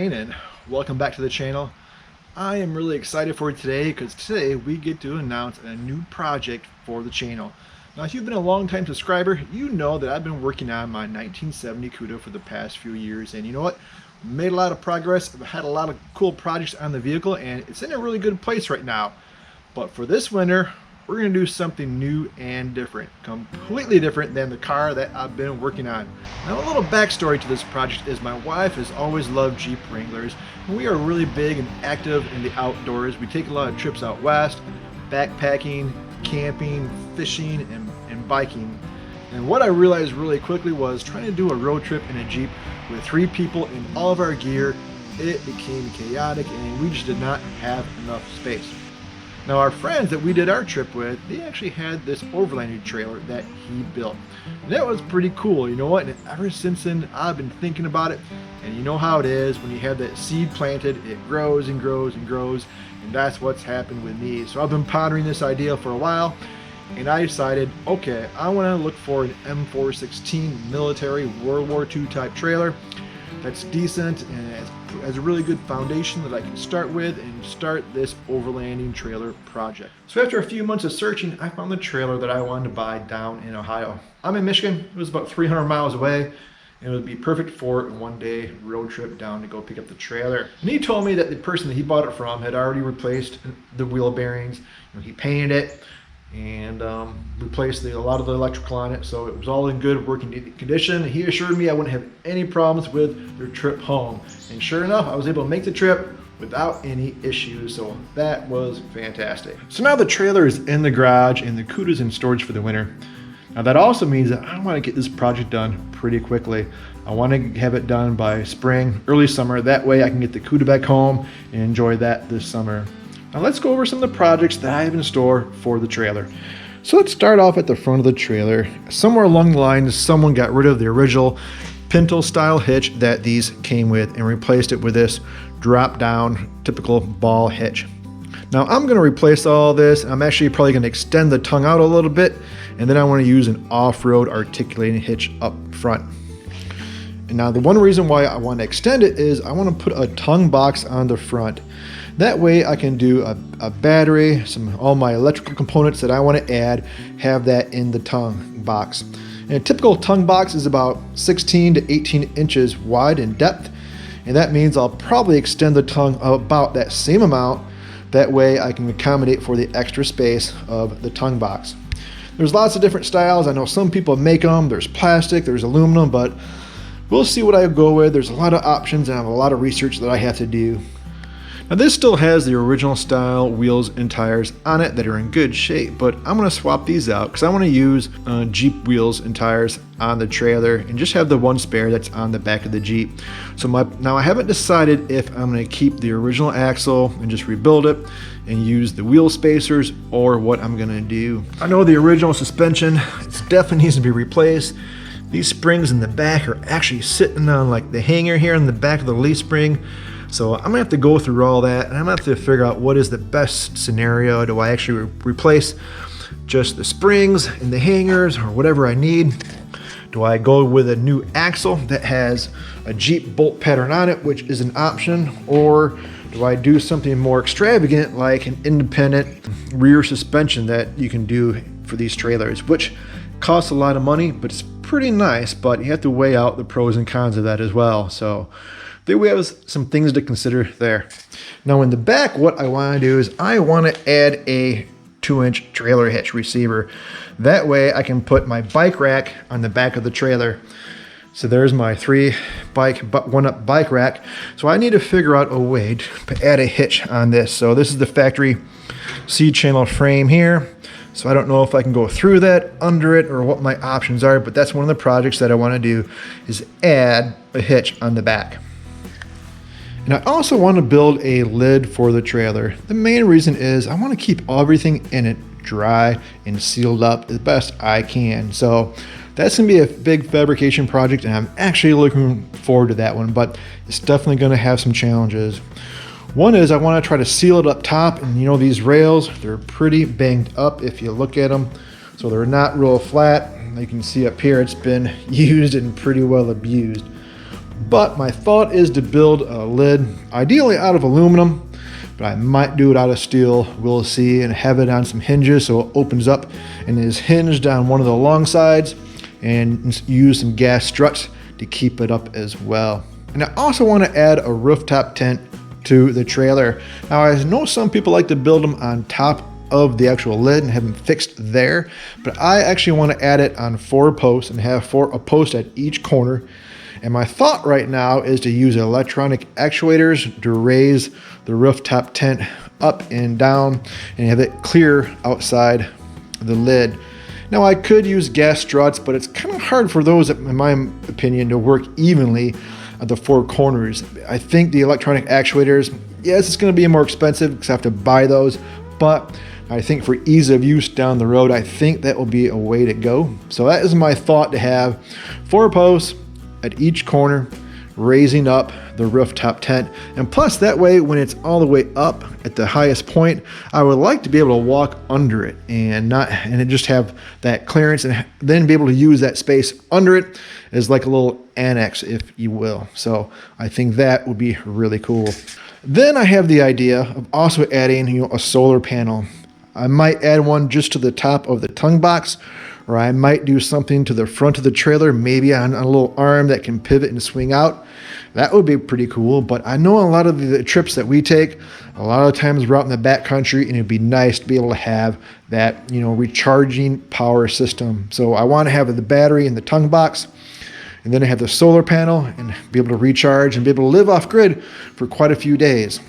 Overlanding, and welcome back to the channel. I am really excited for today because today we get to announce a new project for the channel. Now, if you've been a long-time subscriber, you know that I've been working on my 1970 Cuda for the past few years, and you know what? Made a lot of progress. I've had a lot of cool projects on the vehicle, and it's in a really good place right now. But for this winter, we're going to do something new and different, completely different than the car that I've been working on. Now, a little backstory to this project is my wife has always loved Jeep Wranglers, and we are really big and active in the outdoors. We take a lot of trips out west, backpacking, camping, fishing, and biking. And what I realized really quickly was trying to do a road trip in a Jeep with 3 people in all of our gear, it became chaotic and we just did not have enough space. Now, our friends that we did our trip with, they actually had this Overland trailer that he built. And that was pretty cool, you know what? And ever since then, I've been thinking about it. And you know how it is, when you have that seed planted, it grows and grows and grows. And that's what's happened with me. So I've been pondering this idea for a while. And I decided, okay, I want to look for an M416 military World War II type trailer that's decent and has a really good foundation that I can start with and start this overlanding trailer project. So after a few months of searching, I found the trailer that I wanted to buy down in Ohio. I'm in Michigan. It was about 300 miles away, and it would be perfect for a one-day road trip down to go pick up the trailer. And he told me that the person that he bought it from had already replaced the wheel bearings. He painted it and replaced a lot of the electrical on it, so it was all in good working condition. He assured me I wouldn't have any problems with their trip home, and sure enough, I was able to make the trip without any issues, so that was fantastic. So now the trailer is in the garage and the Cuda's in storage for the winter. Now that also means that I want to get this project done pretty quickly. I want to have it done by spring, early summer. That way I can get the Cuda back home and enjoy that this summer. Now let's go over some of the projects that I have in store for the trailer. So let's start off at the front of the trailer. Somewhere along the line, someone got rid of the original pintle style hitch that these came with and replaced it with this drop down typical ball hitch. Now I'm going to replace all this. I'm actually probably going to extend the tongue out a little bit, and then I want to use an off-road articulating hitch up front. And now the one reason why I want to extend it is I want to put a tongue box on the front. That way I can do a battery, all my electrical components that I want to add, have that in the tongue box. And a typical tongue box is about 16 to 18 inches wide in depth, and that means I'll probably extend the tongue about that same amount. That way I can accommodate for the extra space of the tongue box. There's lots of different styles. I know some people make them. There's plastic, there's aluminum, but we'll see what I go with. There's a lot of options and I have a lot of research that I have to do. Now this still has the original style wheels and tires on it that are in good shape, but I'm going to swap these out because I want to use Jeep wheels and tires on the trailer and just have the one spare that's on the back of the Jeep. So now I haven't decided if I'm going to keep the original axle and just rebuild it and use the wheel spacers or what I'm going to do. I know the original suspension, it definitely needs to be replaced. These springs in the back are actually sitting on like the hanger here on the back of the leaf spring. So I'm gonna have to go through all that and I'm gonna have to figure out what is the best scenario. Do I actually replace just the springs and the hangers or whatever I need? Do I go with a new axle that has a Jeep bolt pattern on it, which is an option? Or do I do something more extravagant like an independent rear suspension that you can do for these trailers, which costs a lot of money, but it's pretty nice, but you have to weigh out the pros and cons of that as well. So there we have some things to consider there. Now in the back, what I want to do is I want to add a 2-inch trailer hitch receiver. That way I can put my bike rack on the back of the trailer. So there's my 1-up bike rack. So I need to figure out a way to add a hitch on this. So this is the factory C-channel frame here. So I don't know if I can go through that, under it, or what my options are, but that's one of the projects that I want to do is add a hitch on the back. And I also want to build a lid for the trailer. The main reason is I want to keep everything in it dry and sealed up as best I can. So that's going to be a big fabrication project and I'm actually looking forward to that one, but it's definitely going to have some challenges. One is I want to try to seal it up top, and you know these rails, they're pretty banged up if you look at them. So they're not real flat. You can see up here it's been used and pretty well abused. But my thought is to build a lid, ideally out of aluminum, but I might do it out of steel, we'll see, and have it on some hinges so it opens up and is hinged on one of the long sides, and use some gas struts to keep it up as well. And I also want to add a rooftop tent to the trailer. Now I know some people like to build them on top of the actual lid and have them fixed there, but I actually want to add it on 4 posts and have a post at each corner. And my thought right now is to use electronic actuators to raise the rooftop tent up and down and have it clear outside the lid. Now I could use gas struts, but it's kind of hard for those, in my opinion, to work evenly at the 4 corners. I think the electronic actuators, yes, it's going to be more expensive because I have to buy those, but I think for ease of use down the road, I think that will be a way to go. So that is my thought, to have 4 posts at each corner raising up the rooftop tent. And plus that way, when it's all the way up at the highest point, I would like to be able to walk under it and just have that clearance, and then be able to use that space under it as like a little annex, if you will. So I think that would be really cool. Then I have the idea of also adding, a solar panel. I might add one just to the top of the tongue box, or I might do something to the front of the trailer, maybe on a little arm that can pivot and swing out. That would be pretty cool. But I know a lot of the trips that we take, a lot of times we're out in the back country, and it'd be nice to be able to have that, recharging power system. So I want to have the battery in the tongue box, and then I have the solar panel and be able to recharge and be able to live off grid for quite a few days.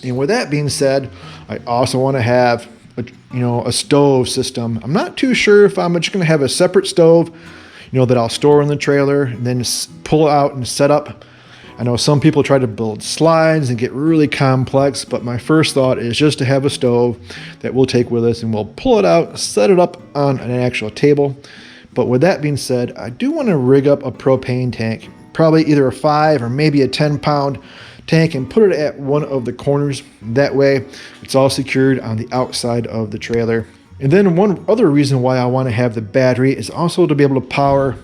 And with that being said, I also want to have a stove system. I'm not too sure if I'm just going to have a separate stove, that I'll store in the trailer and then pull out and set up. I know some people try to build slides and get really complex, but my first thought is just to have a stove that we'll take with us, and we'll pull it out, set it up on an actual table. But with that being said, I do want to rig up a propane tank, probably either a 5 or maybe a 10-pound tank, and put it at one of the corners. That way it's all secured on the outside of the trailer. And then one other reason why I want to have the battery is also to be able to power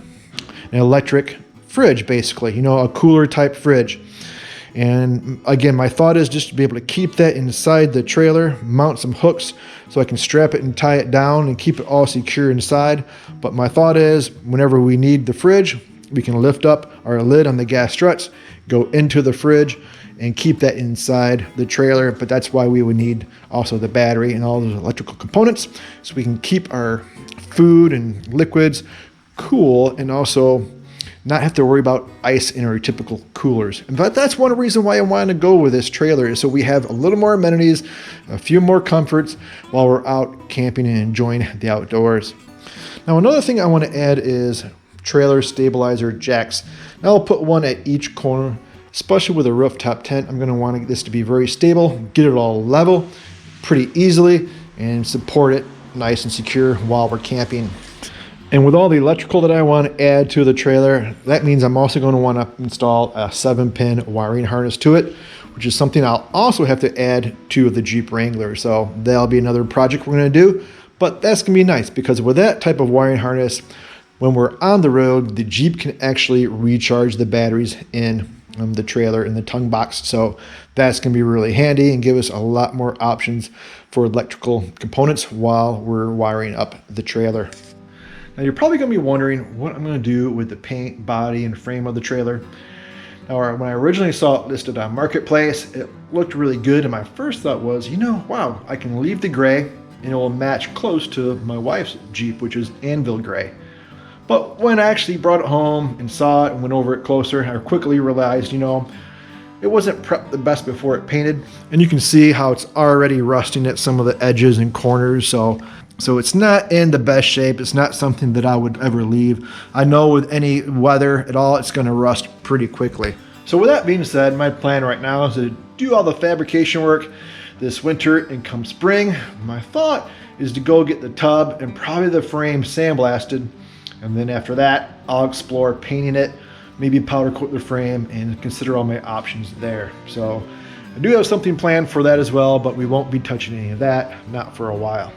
an electric fridge, basically, a cooler type fridge. And again, my thought is just to be able to keep that inside the trailer, mount some hooks so I can strap it and tie it down and keep it all secure inside. But my thought is, whenever we need the fridge, we can lift up our lid on the gas struts, go into the fridge, and keep that inside the trailer. But that's why we would need also the battery and all those electrical components, so we can keep our food and liquids cool, and also not have to worry about ice in our typical coolers. In fact, that's one reason why I wanted to go with this trailer, is so we have a little more amenities, a few more comforts while we're out camping and enjoying the outdoors. Now, another thing I want to add is trailer stabilizer jacks. Now I'll put one at each corner, especially with a rooftop tent. I'm going to want this to be very stable, get it all level pretty easily, and support it nice and secure while we're camping. And with all the electrical that I want to add to the trailer, that means I'm also going to want to install a 7-pin wiring harness to it, which is something I'll also have to add to the Jeep Wrangler. So that'll be another project we're going to do, but that's going to be nice, because with that type of wiring harness, when we're on the road, the Jeep can actually recharge the batteries in the trailer in the tongue box. So that's going to be really handy and give us a lot more options for electrical components while we're wiring up the trailer. Now you're probably going to be wondering what I'm going to do with the paint, body, and frame of the trailer. Now, when I originally saw it listed on Marketplace, it looked really good, and my first thought was, wow, I can leave the gray and it will match close to my wife's Jeep, which is anvil gray. But when I actually brought it home and saw it and went over it closer, I quickly realized, it wasn't prepped the best before it painted. And you can see how it's already rusting at some of the edges and corners. So it's not in the best shape. It's not something that I would ever leave. I know with any weather at all, it's going to rust pretty quickly. So with that being said, my plan right now is to do all the fabrication work this winter, and come spring, my thought is to go get the tub and probably the frame sandblasted. And then after that, I'll explore painting it, maybe powder coat the frame, and consider all my options there. So I do have something planned for that as well, but we won't be touching any of that, not for a while.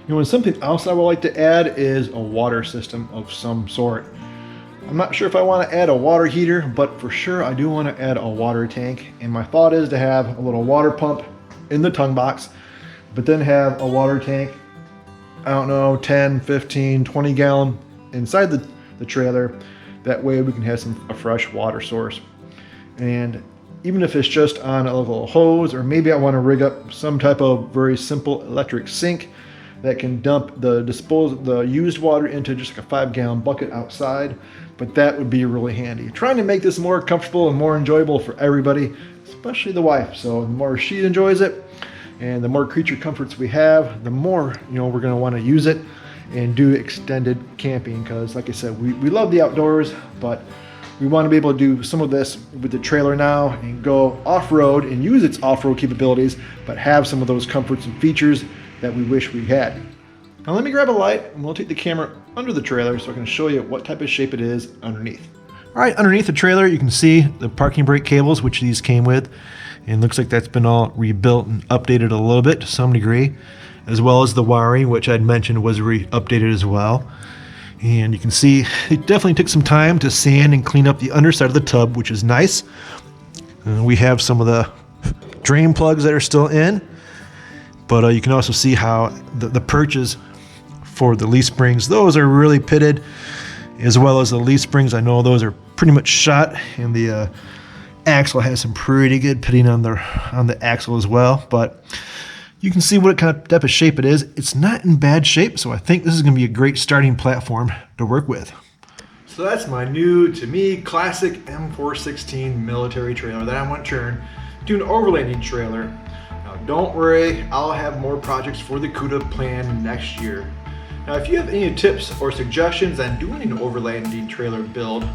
And something else I would like to add is a water system of some sort. I'm not sure if I want to add a water heater, but for sure I do want to add a water tank. And my thought is to have a little water pump in the tongue box, but then have a water tank, I don't know, 10, 15, 20 gallon inside the trailer. That way we can have a fresh water source. And even if it's just on a little hose, or maybe I want to rig up some type of very simple electric sink that can dump the used water into just like a 5-gallon bucket outside, but that would be really handy. Trying to make this more comfortable and more enjoyable for everybody, especially the wife. So the more she enjoys it and the more creature comforts we have, the more we're going to want to use it and do extended camping, because like I said, we love the outdoors, but we want to be able to do some of this with the trailer now and go off-road and use its off-road capabilities, but have some of those comforts and features that we wish we had. Now let me grab a light and we'll take the camera under the trailer so I can show you what type of shape it is underneath. All right, underneath the trailer you can see the parking brake cables, which these came with, and looks like that's been all rebuilt and updated a little bit to some degree, as well as the wiring, which I'd mentioned was updated as well. And you can see it definitely took some time to sand and clean up the underside of the tub, which is nice. We have some of the drain plugs that are still in, but you can also see how the perches for the leaf springs, those are really pitted, as well as the leaf springs. I know those are pretty much shot, and the axle has some pretty good pitting on the axle as well. But you can see what kind of type of shape it is. It's not in bad shape, so I think this is going to be a great starting platform to work with. So that's my new, to me, classic M416 military trailer that I want to turn to an overlanding trailer. Now don't worry, I'll have more projects for the CUDA planned next year. Now if you have any tips or suggestions on doing an overlanding trailer build,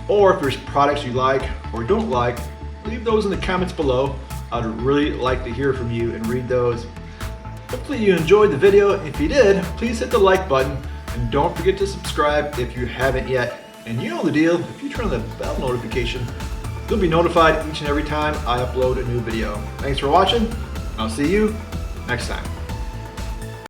or if there's products you like or don't like, leave those in the comments below. I'd really like to hear from you and read those. Hopefully you enjoyed the video. If you did, please hit the like button and don't forget to subscribe if you haven't yet. And you know the deal, if you turn on the bell notification, you'll be notified each and every time I upload a new video. Thanks for watching. I'll see you next time.